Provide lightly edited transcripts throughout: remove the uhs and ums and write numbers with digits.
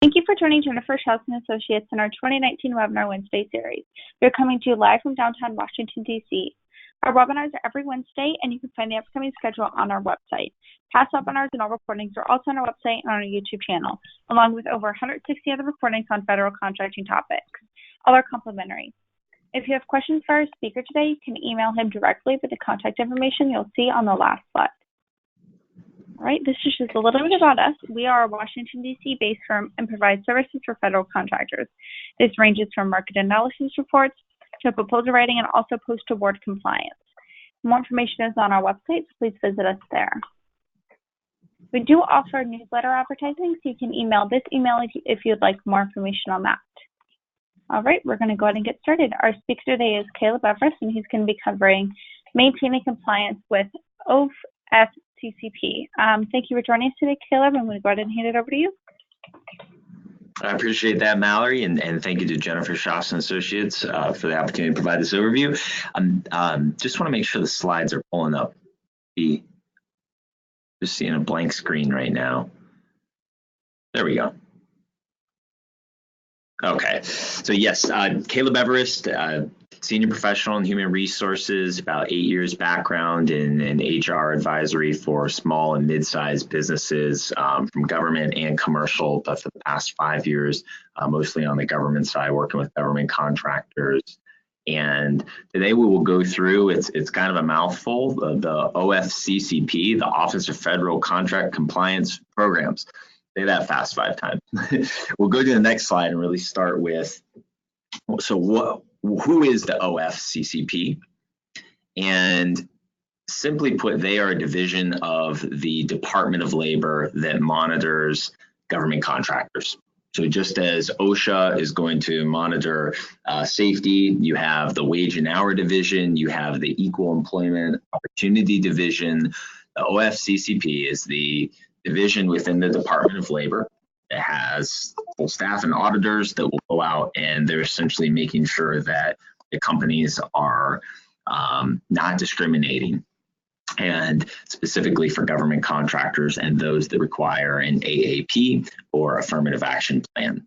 Thank you for joining Jennifer Shelton Associates in our 2019 Webinar Wednesday series. We are coming to you live from downtown Washington, D.C. Our webinars are every Wednesday, and you can find the upcoming schedule on our website. Past webinars and all recordings are also on our website and on our YouTube channel, along with over 160 other recordings on federal contracting topics. All are complimentary. If you have questions for our speaker today, you can email him directly with the contact information you'll see on the last slide. All right, this is just a little bit about us. We are a Washington, D.C. based firm and provide services for federal contractors. This ranges from market analysis reports to proposal writing and also post-award compliance. More information is on our website, so please visit us there. We do offer newsletter advertising, so you can email this email if you'd like more information on that. All right, we're going to go ahead and get started. Our speaker today is Caleb Everest, and he's going to be covering maintaining compliance with OFCCP. Thank you for joining us today, Caleb. I'm going to go ahead and hand it over to you. I appreciate that, Mallory, and thank you to Jennifer Shelton Associates for the opportunity to provide this overview. Just want to make sure the slides are pulling up. Just seeing a blank screen right now. There we go. Okay, so yes, Caleb Everest, senior professional in human resources, about 8 years background in HR advisory for small and mid-sized businesses from government and commercial, but for the past 5 years, mostly on the government side, working with government contractors. And today we will go through, it's kind of a mouthful, the OFCCP, the Office of Federal Contract Compliance Programs. Say that fast 5 times. We'll go to the next slide and really start with, so who is the OFCCP? And simply put, they are a division of the Department of Labor that monitors government contractors. So just as OSHA is going to monitor safety, you have the Wage and Hour Division, you have the Equal Employment Opportunity Division. The OFCCP is the division within the Department of Labor that has full staff and auditors that will go out, and they're essentially making sure that the companies are not discriminating, and specifically for government contractors and those that require an AAP or Affirmative Action Plan.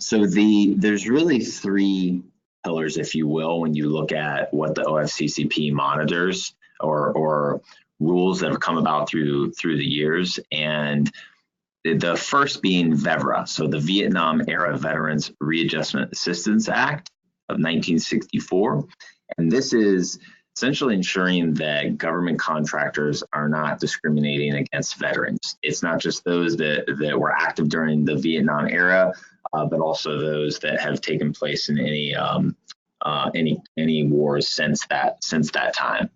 So there's really 3 pillars, if you will, when you look at what the OFCCP monitors or rules that have come about through the years. And the first being VEVRAA, so the Vietnam Era Veterans Readjustment Assistance Act of 1964. And this is essentially ensuring that government contractors are not discriminating against veterans. It's not just those that were active during the Vietnam era, but also those that have taken place in any wars since that time.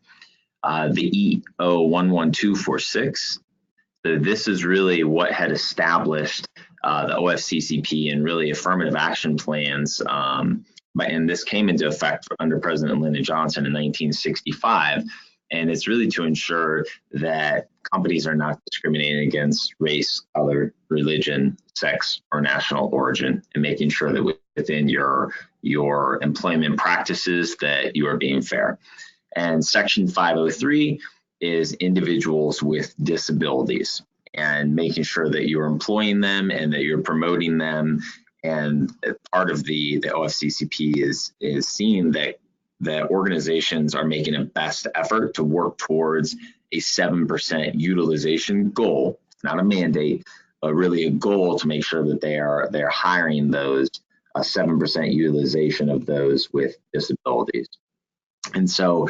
The EO11246. So this is really what had established the OFCCP and really affirmative action plans. And this came into effect under President Lyndon Johnson in 1965. And it's really to ensure that companies are not discriminating against race, color, religion, sex, or national origin, and making sure that within your employment practices that you are being fair. And Section 503 is individuals with disabilities and making sure that you're employing them and that you're promoting them. And part of the OFCCP is seeing that organizations are making a best effort to work towards a 7% utilization goal. It's not a mandate, but really a goal to make sure that they're hiring those 7% utilization of those with disabilities. And so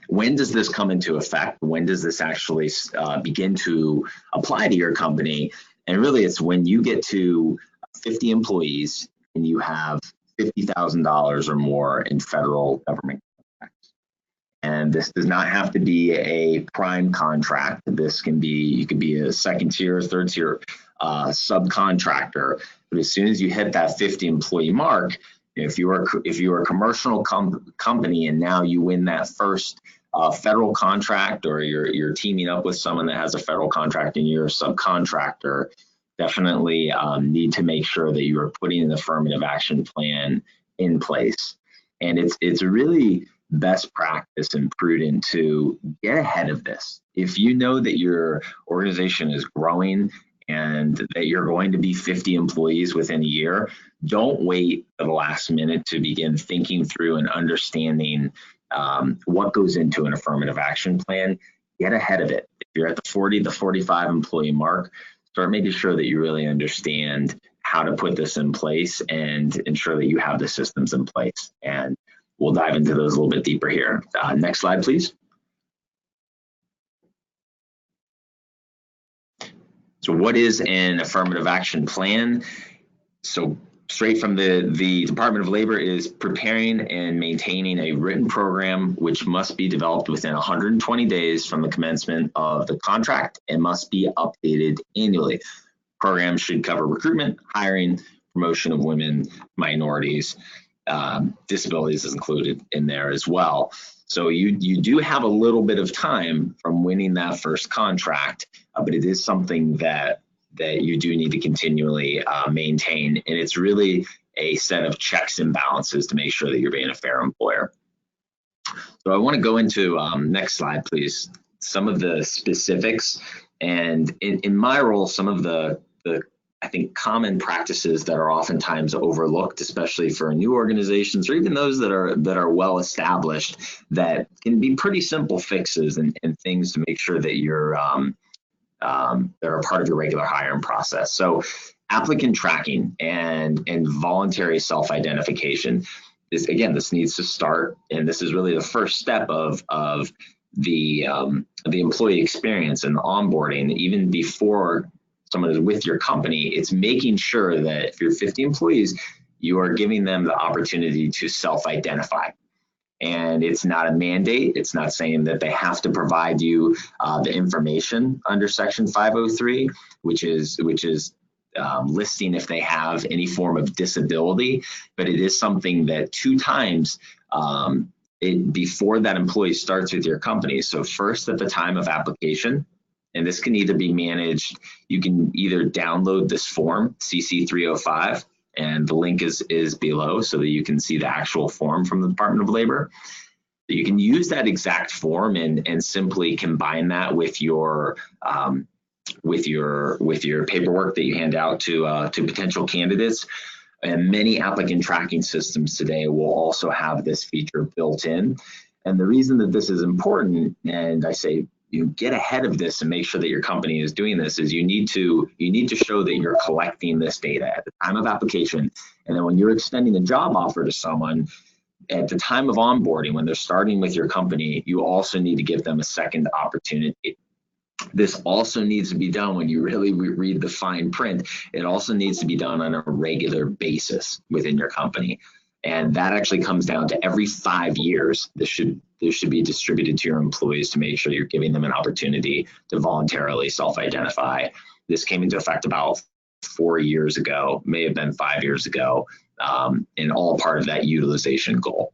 when does this come into effect? When does this actually begin to apply to your company? And really, it's when you get to 50 employees and you have $50,000 or more in federal government contracts. And this does not have to be a prime contract. This can be, you could be a second tier, third tier subcontractor. But as soon as you hit that 50 employee mark, if you are a commercial company and now you win that first federal contract, or you're teaming up with someone that has a federal contract and you're a subcontractor, definitely need to make sure that you are putting an affirmative action plan in place. And it's really best practice and prudent to get ahead of this. If you know that your organization is growing and that you're going to be 50 employees within a year, don't wait for the last minute to begin thinking through and understanding what goes into an affirmative action plan. Get ahead of it. If you're at the 40 to 45 employee mark, start making sure that you really understand how to put this in place and ensure that you have the systems in place. And we'll dive into those a little bit deeper here. Next slide, please. So what is an affirmative action plan? So straight from the Department of Labor is preparing and maintaining a written program which must be developed within 120 days from the commencement of the contract and must be updated annually. Programs should cover recruitment, hiring, promotion of women, minorities, disabilities is included in there as well. So you do have a little bit of time from winning that first contract, but it is something that you do need to continually maintain, and it's really a set of checks and balances to make sure that you're being a fair employer. So I want to go into, next slide please, some of the specifics, and in my role, some of the I think common practices that are oftentimes overlooked, especially for new organizations or even those that are well established, that can be pretty simple fixes and things to make sure that you're that are part of your regular hiring process. So applicant tracking and voluntary self-identification is, again, this needs to start, and this is really the first step of the employee experience and the onboarding. Even before someone is with your company, it's making sure that if you're 50 employees, you are giving them the opportunity to self-identify. And it's not a mandate. It's not saying that they have to provide you the information under Section 503, which is listing if they have any form of disability, but it is something that 2 times before that employee starts with your company. So first at the time of application, and this can either be managed, you can either download this form, CC 305, and the link is below so that you can see the actual form from the Department of Labor. You can use that exact form and simply combine that with your paperwork that you hand out to potential candidates. And many applicant tracking systems today will also have this feature built in. And the reason that this is important, and I say you get ahead of this and make sure that your company is doing this, is you need to show that you're collecting this data at the time of application. And then when you're extending a job offer to someone, at the time of onboarding, when they're starting with your company, you also need to give them a second opportunity. This also needs to be done when you really read the fine print. It also needs to be done on a regular basis within your company. And that actually comes down to every 5 years. This should be distributed to your employees to make sure you're giving them an opportunity to voluntarily self-identify. This came into effect about 4 years ago, may have been 5 years ago, and all part of that utilization goal.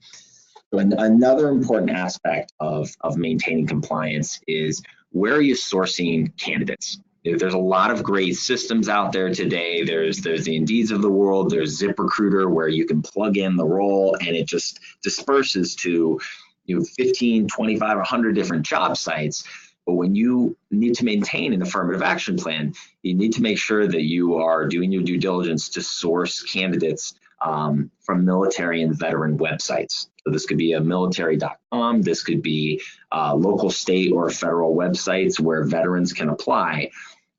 So another important aspect of maintaining compliance is, where are you sourcing candidates? There's a lot of great systems out there today. There's the Indeeds of the world, there's ZipRecruiter, where you can plug in the role and it just disperses to 15, 25, 100 different job sites. But when you need to maintain an affirmative action plan, you need to make sure that you are doing your due diligence to source candidates from military and veteran websites. So this could be a military.com, this could be local, state, or federal websites where veterans can apply.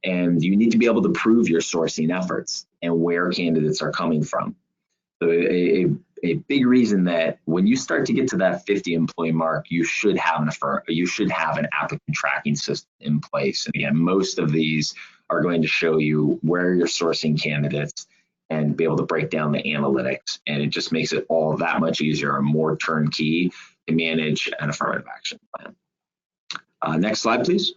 And you need to be able to prove your sourcing efforts and where candidates are coming from. So a big reason that when you start to get to that 50 employee mark, you should have an applicant tracking system in place. And again, most of these are going to show you where you're sourcing candidates and be able to break down the analytics. And it just makes it all that much easier and more turnkey to manage an affirmative action plan. Next slide, please.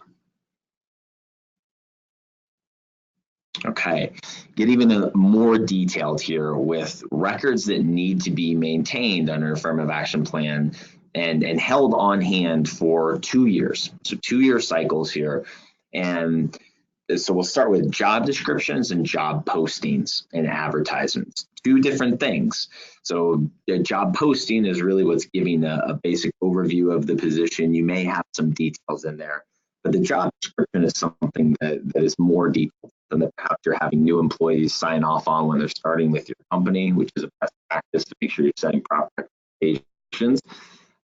Okay, get even more detailed here with records that need to be maintained under an affirmative action plan and held on hand for 2 years. So 2-year cycles here. And so we'll start with job descriptions and job postings and advertisements. 2 different things. So the job posting is really what's giving a basic overview of the position. You may have some details in there, but the job description is something that is more detailed. that perhaps you're having new employees sign off on when they're starting with your company, which is a best practice to make sure you're setting proper expectations.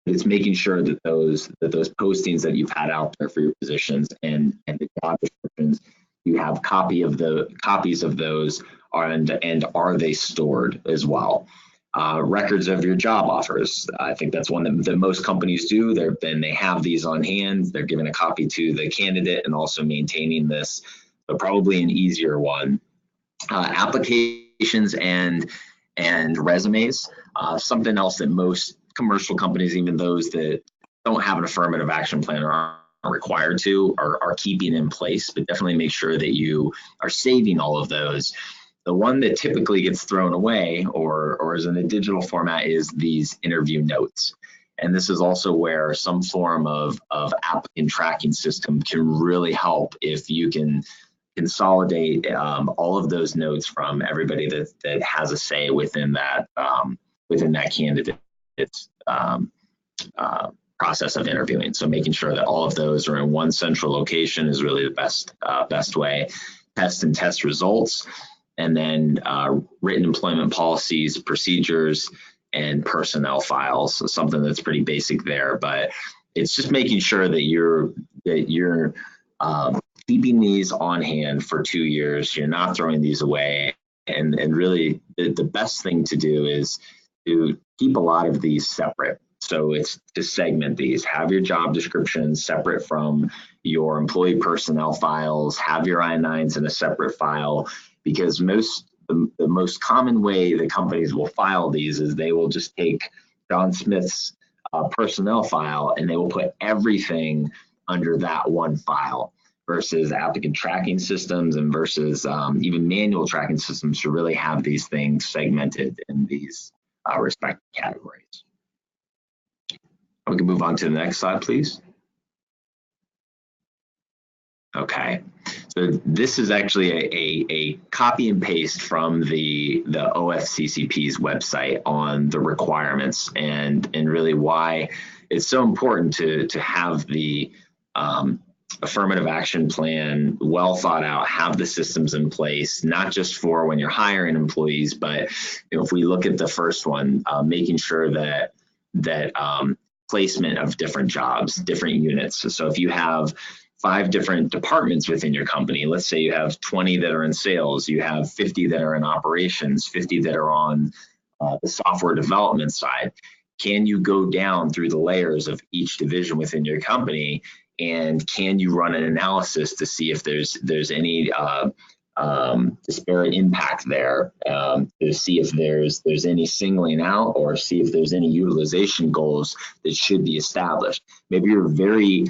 It's making sure that those postings that you've had out there for your positions and the job descriptions, you have copies of those, and are they stored as well? Records of your job offers. I think that's one that most companies do. Then they have these on hand. They're giving a copy to the candidate and also maintaining this, but probably an easier one. Applications and resumes. Something else that most commercial companies, even those that don't have an affirmative action plan or aren't required to, are keeping in place, but definitely make sure that you are saving all of those. The one that typically gets thrown away or is in a digital format is these interview notes. And this is also where some form of applicant tracking system can really help if you can consolidate all of those notes from everybody that has a say within that candidate's process of interviewing. So making sure that all of those are in one central location is really the best way. Test results, and then written employment policies, procedures, and personnel files. So something that's pretty basic there, but it's just making sure that you're keeping these on hand for 2 years. You're not throwing these away, and really the best thing to do is to keep a lot of these separate. So it's to segment these, have your job descriptions separate from your employee personnel files, have your I-9s in a separate file, because the most common way that companies will file these is they will just take John Smith's personnel file and they will put everything under that one file, versus applicant tracking systems and versus even manual tracking systems to really have these things segmented in these respective categories. We can move on to the next slide, please. Okay, so this is actually a copy and paste from the OFCCP's website on the requirements and really why it's so important to have the affirmative action plan well thought out, have the systems in place, not just for when you're hiring employees, but if we look at the first one, making sure that placement of different jobs, different units. So if you have 5 different departments within your company, let's say you have 20 that are in sales, you have 50 that are in operations, 50 that are on the software development side, can you go down through the layers of each division within your company, and can you run an analysis to see if there's any disparate impact there, to see if there's any singling out, or see if there's any utilization goals that should be established. Maybe you're very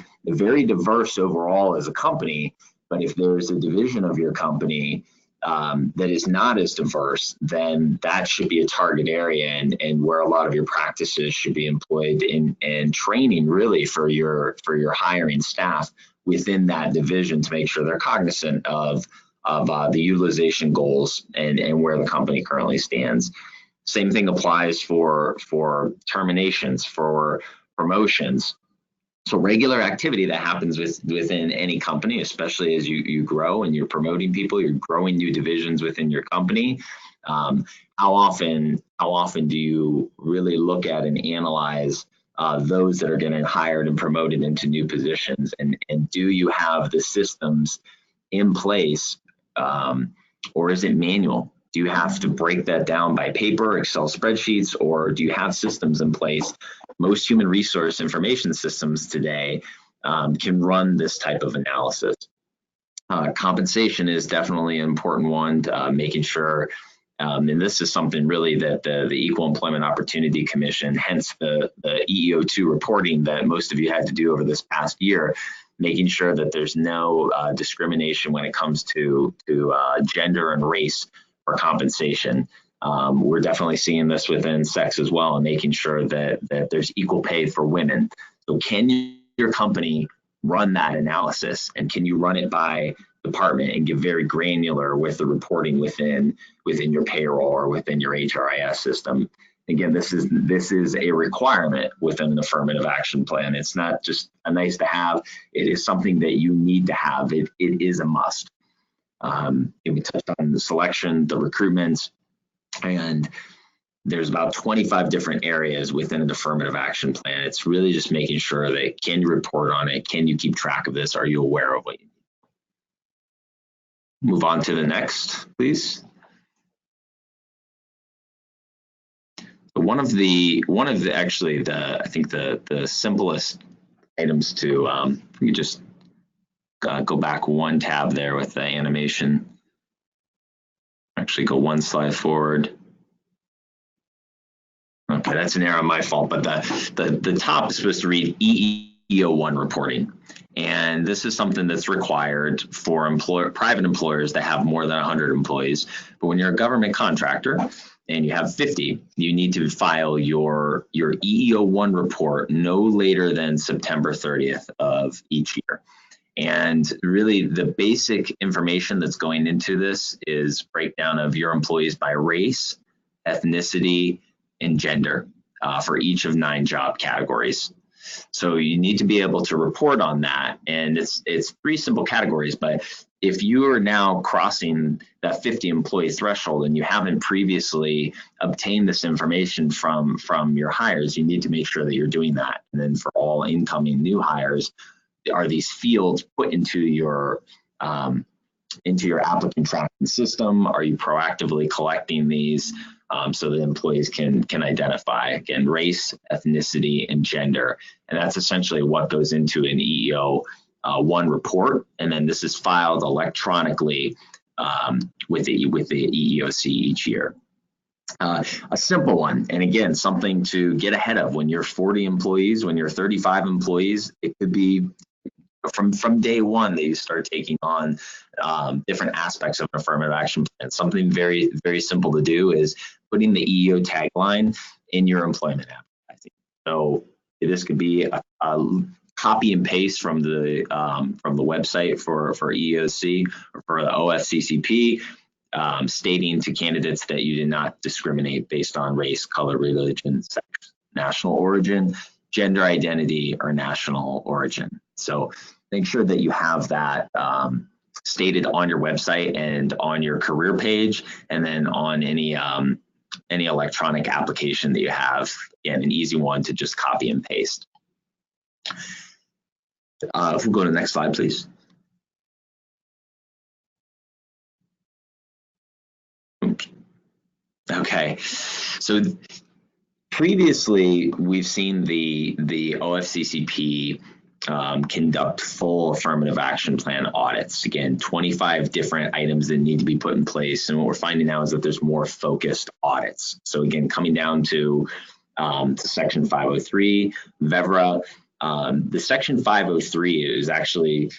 diverse overall as a company, but if there's a division of your company that is not as diverse, then that should be a target area and where a lot of your practices should be employed in training really for your hiring staff within that division to make sure they're cognizant of the utilization goals and where the company currently stands. Same thing applies for terminations, for promotions. So regular activity that happens within any company, especially as you grow and you're promoting people, you're growing new divisions within your company. How often do you really look at and analyze those that are getting hired and promoted into new positions, and do you have the systems in place, or is it manual? Do you have to break that down by paper, Excel spreadsheets, or do you have systems in place? Most human resource information systems today can run this type of analysis. Compensation is definitely an important one, making sure, and this is something really that the Equal Employment Opportunity Commission, hence the EEO2 reporting that most of you had to do over this past year, making sure that there's no discrimination when it comes to gender and race for compensation. We're definitely seeing this within sex as well, and making sure that there's equal pay for women. So can your company run that analysis, and can you run it by department and get very granular with the reporting within your payroll or within your HRIS system? Again, this is a requirement within an affirmative action plan. It's not just a nice to have, it is something that you need to have. It is a must. We touched on the selection, the recruitment, and there's about 25 different areas within an affirmative action plan. It's really just making sure that, can you report on it? Can you keep track of this? Are you aware of what you need? Move on to the next, please. One of the actually I think the simplest items to you just go back one tab there with the animation. Actually go one slide forward. Okay, that's an error on my fault, but the top is supposed to read EEO1 reporting. And this is something that's required for private employers that have more than 100 employees. But when you're a government contractor and you have 50, you need to file your EEO1 report no later than September 30th of each year. And really the basic information that's going into this is breakdown of your employees by race, ethnicity, and gender for each of 9 job categories. So you need to be able to report on that. And it's 3 simple categories, but if you are now crossing that 50 employee threshold and you haven't previously obtained this information from your hires, you need to make sure that you're doing that. And then for all incoming new hires, are these fields put into your applicant tracking system? Are you proactively collecting these so that employees can identify, again, race, ethnicity, and gender? And that's essentially what goes into an EEO1 report. And then this is filed electronically with the EEOC each year. A simple one, and again, something to get ahead of when you're 40 employees, when you're 35 employees, it could be from day one that you start taking on different aspects of an affirmative action plan. Something very, very simple to do is putting the EEO tagline in your employment advertising. So this could be a copy and paste from the website for EEOC or for the OFCCP, stating to candidates that you did not discriminate based on race, color, religion, sex, national origin, gender identity, or national origin. So make sure that you have that stated on your website and on your career page, and then on any electronic application that you have. Again, an easy one to just copy and paste. If we go to the next slide, please. Okay, so previously we've seen the OFCCP conduct full affirmative action plan audits. Again, 25 different items that need to be put in place. And what we're finding now is that there's more focused audits. So again, coming down to Section 503, VEVRAA, the Section 503 is actually,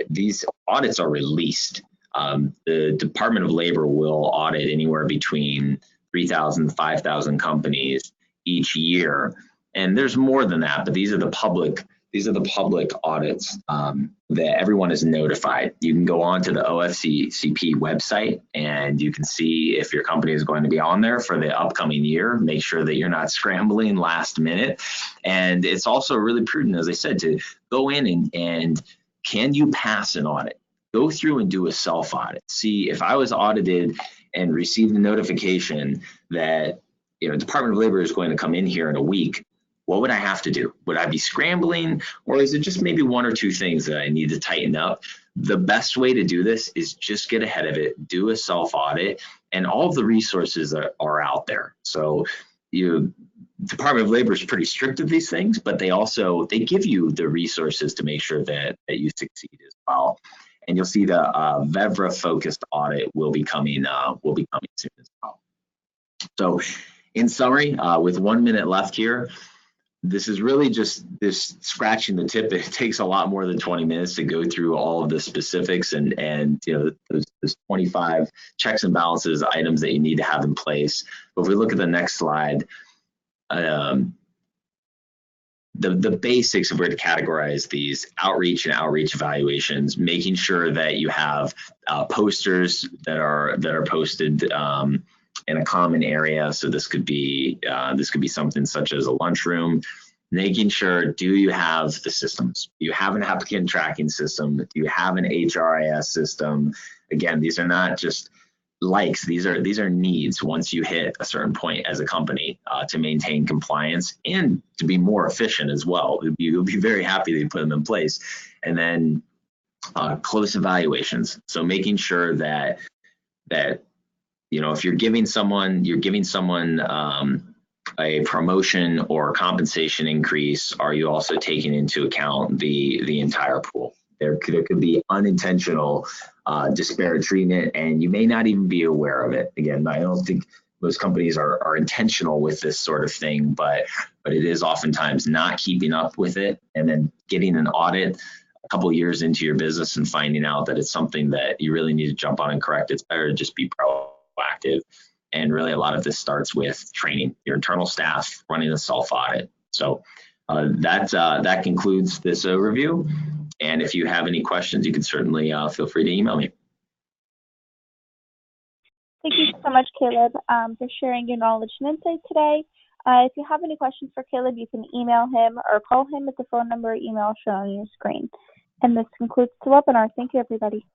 these audits are released. The Department of Labor will audit anywhere between 3,000, 5,000 companies each year. And there's more than that, but these are the public audits that everyone is notified. You can go on to the OFCCP website and you can see if your company is going to be on there for the upcoming year. Make sure that you're not scrambling last minute. And it's also really prudent, as I said, to go in and can you pass an audit? Go through and do a self-audit. See, if I was audited and received a notification that Department of Labor is going to come in here in a week, what would I have to do? Would I be scrambling, or is it just maybe 1 or 2 things that I need to tighten up? The best way to do this is just get ahead of it, do a self-audit, and all of the resources are out there. So Department of Labor is pretty strict with these things, but they give you the resources to make sure that you succeed as well. And you'll see the VEVRAA focused audit will be coming soon as well. So in summary, with 1 minute left here, this is really just this scratching the tip. It takes a lot more than 20 minutes to go through all of the specifics and those 25 checks and balances items that you need to have in place. But if we look at the next slide, the basics of where to categorize these outreach and outreach evaluations, making sure that you have posters that are posted in a common area. So this could be something such as a lunchroom. Making sure, do you have the systems? Do you have an applicant tracking system? Do you have an HRIS system? again, these are not just likes, these are needs once you hit a certain point as a company to maintain compliance and to be more efficient as well. You'll be very happy that you put them in place. And then close evaluations. So making sure that if you're giving someone a promotion or compensation increase, are you also taking into account the entire pool? There could be unintentional disparate treatment, and you may not even be aware of it. Again, I don't think most companies are intentional with this sort of thing, but it is oftentimes not keeping up with it, and then getting an audit a couple of years into your business and finding out that it's something that you really need to jump on and correct. It's better to just be proactive. And really, a lot of this starts with training your internal staff, running a self-audit. So that concludes this overview. And if you have any questions, you can certainly feel free to email me. Thank you so much, Caleb, for sharing your knowledge and insight today. If you have any questions for Caleb, you can email him or call him at the phone number or email shown on your screen. And this concludes the webinar. Thank you, everybody.